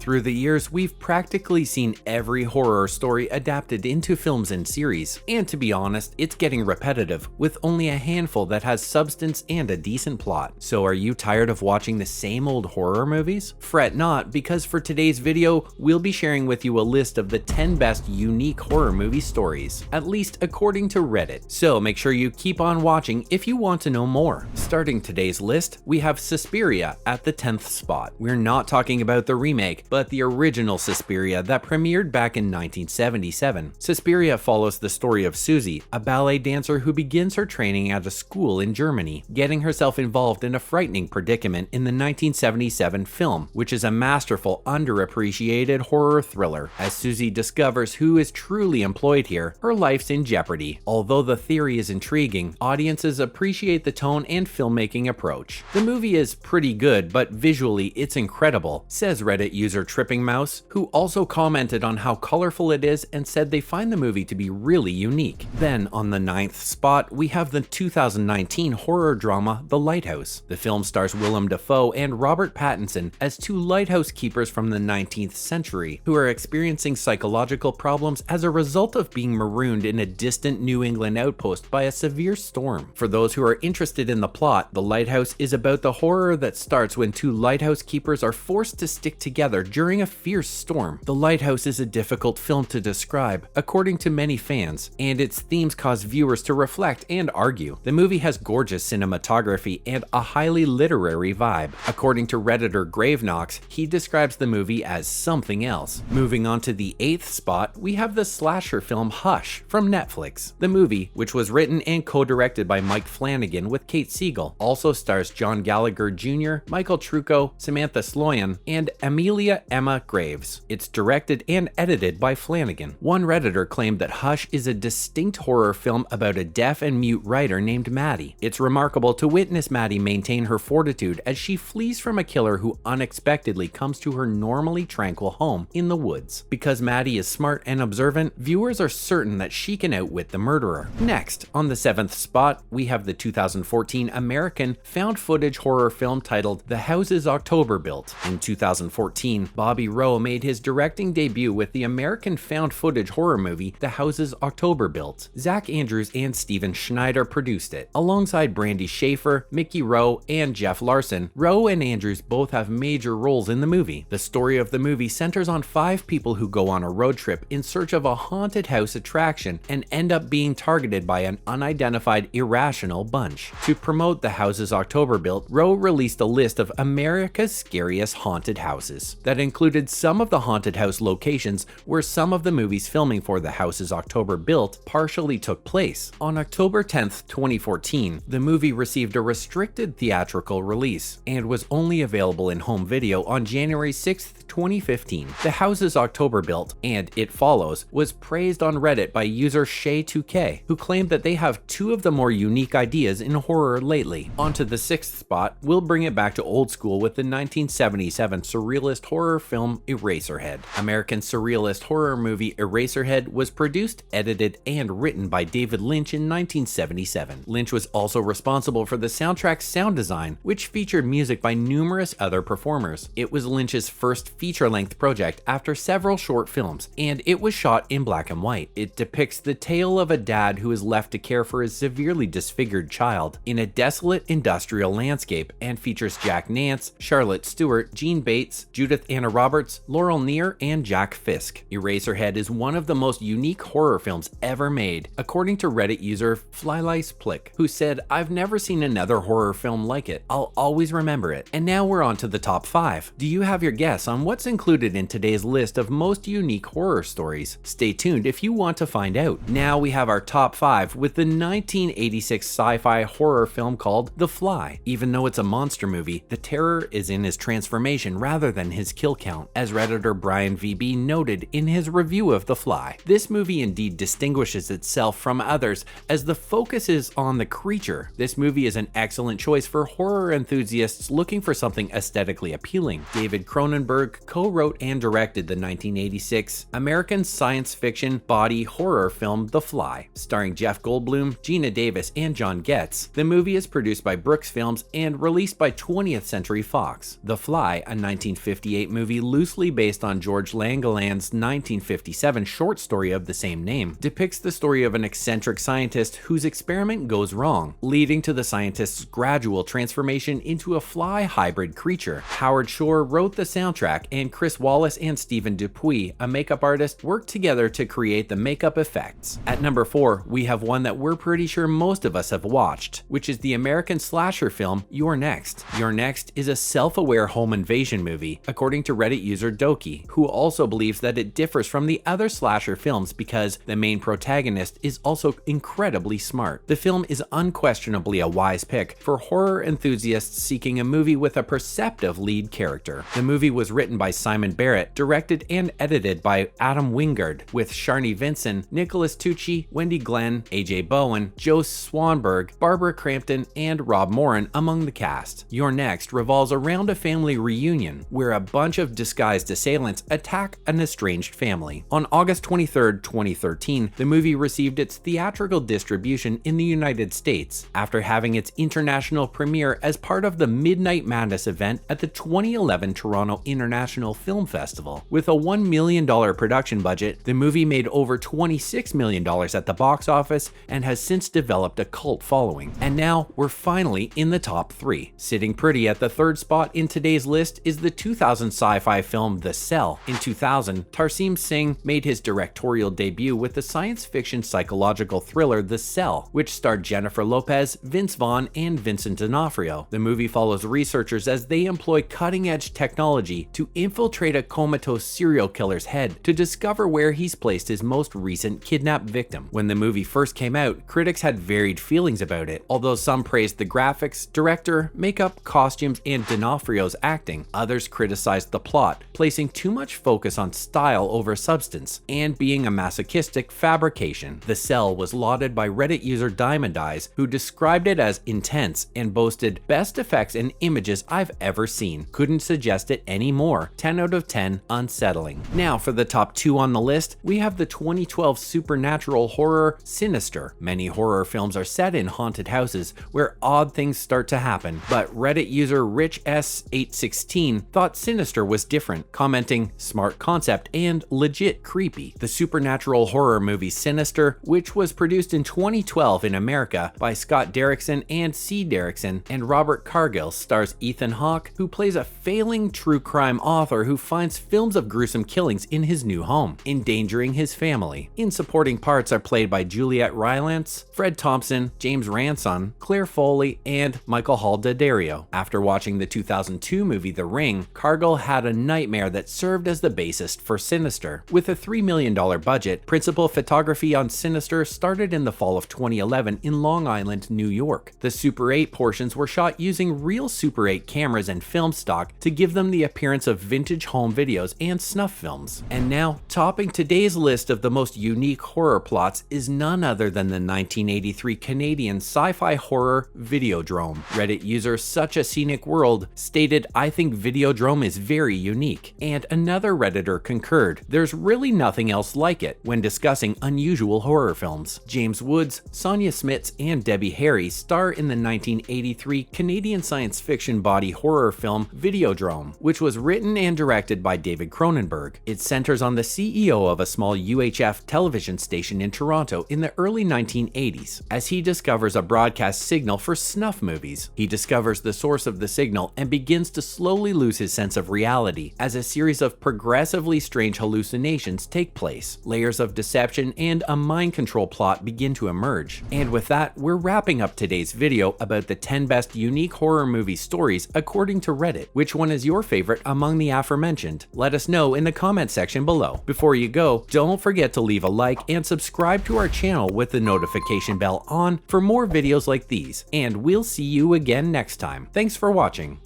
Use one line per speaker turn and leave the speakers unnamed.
Through the years, we've practically seen every horror story adapted into films and series, and to be honest, it's getting repetitive, with only a handful that has substance and a decent plot. So are you tired of watching the same old horror movies? Fret not, because for today's video, we'll be sharing with you a list of the 10 best unique horror movie stories, at least according to Reddit. So make sure you keep on watching if you want to know more. Starting today's list, we have Suspiria at the 10th spot. We're not talking about the remake, but the original Suspiria that premiered back in 1977. Suspiria follows the story of Susie, a ballet dancer who begins her training at a school in Germany, getting herself involved in a frightening predicament in the 1977 film, which is a masterful, underappreciated horror thriller. As Susie discovers who is truly employed here, her life's in jeopardy. Although the theory is intriguing, audiences appreciate the tone and filmmaking approach. The movie is pretty good, but visually it's incredible, says Reddit user Tripping Mouse, who also commented on how colorful it is and said they find the movie to be really unique. Then on the 9th spot, we have the 2019 horror drama The Lighthouse. The film stars Willem Dafoe and Robert Pattinson as two lighthouse keepers from the 19th century who are experiencing psychological problems as a result of being marooned in a distant New England outpost by a severe storm. For those who are interested in the plot, The Lighthouse is about the horror that starts when two lighthouse keepers are forced to stick together during a fierce storm. The Lighthouse is a difficult film to describe, according to many fans, and its themes cause viewers to reflect and argue. The movie has gorgeous cinematography and a highly literary vibe. According to Redditor Gravenox, he describes the movie as something else. Moving on to the 8th spot, we have the slasher film Hush from Netflix. The movie, which was written and co-directed by Mike Flanagan with Kate Siegel, also stars John Gallagher Jr., Michael Trucco, Samantha Sloyan, and Amelia Emma Graves. It's directed and edited by Flanagan. One Redditor claimed that Hush is a distinct horror film about a deaf and mute writer named Maddie. It's remarkable to witness Maddie maintain her fortitude as she flees from a killer who unexpectedly comes to her normally tranquil home in the woods. Because Maddie is smart and observant, viewers are certain that she can outwit the murderer. Next, on the 7th spot, we have the 2014 American found footage horror film titled The Houses October Built. In 2014, Bobby Rowe made his directing debut with the American found footage horror movie The Houses October Built. Zach Andrews and Steven Schneider produced it. Alongside Brandy Schaefer, Mickey Rowe, and Jeff Larson, Rowe and Andrews both have major roles in the movie. The story of the movie centers on 5 people who go on a road trip in search of a haunted house attraction and end up being targeted by an unidentified irrational bunch. To promote The Houses October Built, Rowe released a list of America's scariest haunted houses that included some of the haunted house locations where some of the movie's filming for The Houses October Built partially took place. On October 10th, 2014, the movie received a restricted theatrical release and was only available in home video on January 6th, 2015. The Houses October Built and It Follows was praised on Reddit by user Shay2K, who claimed that they have two of the more unique ideas in horror lately. Onto the 6th spot, we'll bring it back to old school with the 1977 surrealist horror film Eraserhead. American surrealist horror movie Eraserhead was produced, edited, and written by David Lynch in 1977. Lynch was also responsible for the soundtrack's sound design, which featured music by numerous other performers. It was Lynch's first feature-length project after several short films, and it was shot in black and white. It depicts the tale of a dad who is left to care for his severely disfigured child in a desolate industrial landscape, and features Jack Nance, Charlotte Stewart, Jean Bates, Judith Anna Roberts, Laurel Neer, and Jack Fisk. Eraserhead is one of the most unique horror films ever made, according to Reddit user Flyliceplick, who said, "I've never seen another horror film like it. I'll always remember it." And now we're on to the top 5. Do you have your guess on what's included in today's list of most unique horror stories? Stay tuned if you want to find out. Now we have our top 5 with the 1986 sci-fi horror film called The Fly. Even though it's a monster movie, the terror is in his transformation rather than his kill count, as Redditor Brian VB noted in his review of The Fly. This movie indeed distinguishes itself from others as the focus is on the creature. This movie is an excellent choice for horror enthusiasts looking for something aesthetically appealing. David Cronenberg co-wrote and directed the 1986 American science fiction body horror film The Fly, starring Jeff Goldblum, Gina Davis, and John Getz. The movie is produced by Brooks Films and released by 20th Century Fox. The Fly, a 1958 movie loosely based on George Langeland's 1957 short story of the same name, depicts the story of an eccentric scientist whose experiment goes wrong, leading to the scientist's gradual transformation into a fly hybrid creature. Howard Shore wrote the soundtrack, and Chris Wallace and Stephen Dupuis, a makeup artist, worked together to create the makeup effects. At number 4, we have one that we're pretty sure most of us have watched, which is the American slasher film You're Next. You're Next is a self-aware home invasion movie, according to Reddit user Doki, who also believes that it differs from the other slasher films because the main protagonist is also incredibly smart. The film is unquestionably a wise pick for horror enthusiasts seeking a movie with a perceptive lead character. The movie was written by Simon Barrett, directed and edited by Adam Wingard, with Sharni Vinson, Nicholas Tucci, Wendy Glenn, AJ Bowen, Joe Swanberg, Barbara Crampton, and Rob Moran among the cast. Your Next revolves around a family reunion where a bunch of disguised assailants attack an estranged family. On August 23, 2013, the movie received its theatrical distribution in the United States after having its international premiere as part of the Midnight Madness event at the 2011 Toronto International Film Festival. With a $1 million production budget, the movie made over $26 million at the box office and has since developed a cult following. And now we're finally in the top 3. Sitting pretty at the 3rd spot in today's list is the 2000 sci-fi film The Cell. In 2000, Tarsim Singh made his directorial debut with the science fiction psychological thriller The Cell, which starred Jennifer Lopez, Vince Vaughn, and Vincent D'Onofrio. The movie follows researchers as they employ cutting-edge technology to infiltrate a comatose serial killer's head to discover where he's placed his most recent kidnapped victim. When the movie first came out, critics had varied feelings about it. Although some praised the graphics, director, makeup, costumes, and D'Onofrio's acting, others criticized the plot, placing too much focus on style over substance, and being a masochistic fabrication. The Cell was lauded by Reddit user Diamond Eyes, who described it as intense and boasted best effects and images I've ever seen. Couldn't suggest it anymore. 10 out of 10, unsettling. Now for the top 2 on the list, we have the 2012 supernatural horror Sinister. Many horror films are set in haunted houses where odd things start to happen, but Reddit user RichS816 thought Sinister was different, commenting, "Smart concept and legit creepy." The supernatural horror movie Sinister, which was produced in 2012 in America by Scott Derrickson and C. Derrickson and Robert Cargill, stars Ethan Hawke, who plays a failing true crime author who finds films of gruesome killings in his new home, endangering his family. In supporting parts are played by Juliette Rylance, Fred Thompson, James Ranson, Claire Foley, and Michael Hall Daddario. After watching the 2002 movie The Ring, Cargill had a nightmare that served as the basis for Sinister. With a $3 million budget, principal photography on Sinister started in the fall of 2011 in Long Island, New York. The Super 8 portions were shot using real Super 8 cameras and film stock to give them the appearance of vintage home videos and snuff films. And now, topping today's list of the most unique horror plots is none other than the 1983 Canadian sci-fi horror Videodrome. Reddit user Such a Scenic World stated, "I think Videodrome is very unique," and another Redditor concurred, "There's really nothing else like it," when discussing unusual horror films. James Woods, Sonia Smits, and Debbie Harry star in the 1983 Canadian science fiction body horror film Videodrome, which was written and directed by David Cronenberg. It centers on the CEO of a small UHF television station in Toronto in the early 1980s, as he discovers a broadcast signal for snuff movies. He discovers the source of the signal and begins to slowly lose his sense of reality as a series of progressively strange hallucinations take place. Layers of deception and a mind control plot begin to emerge. And with that, we're wrapping up today's video about the 10 best unique horror movie stories according to Reddit. Which one is your favorite among the aforementioned? Let us know in the comment section below. Before you go, don't forget to leave a like and subscribe to our channel with the notification bell on for more videos like these, and we'll see you again next time. Thanks for watching.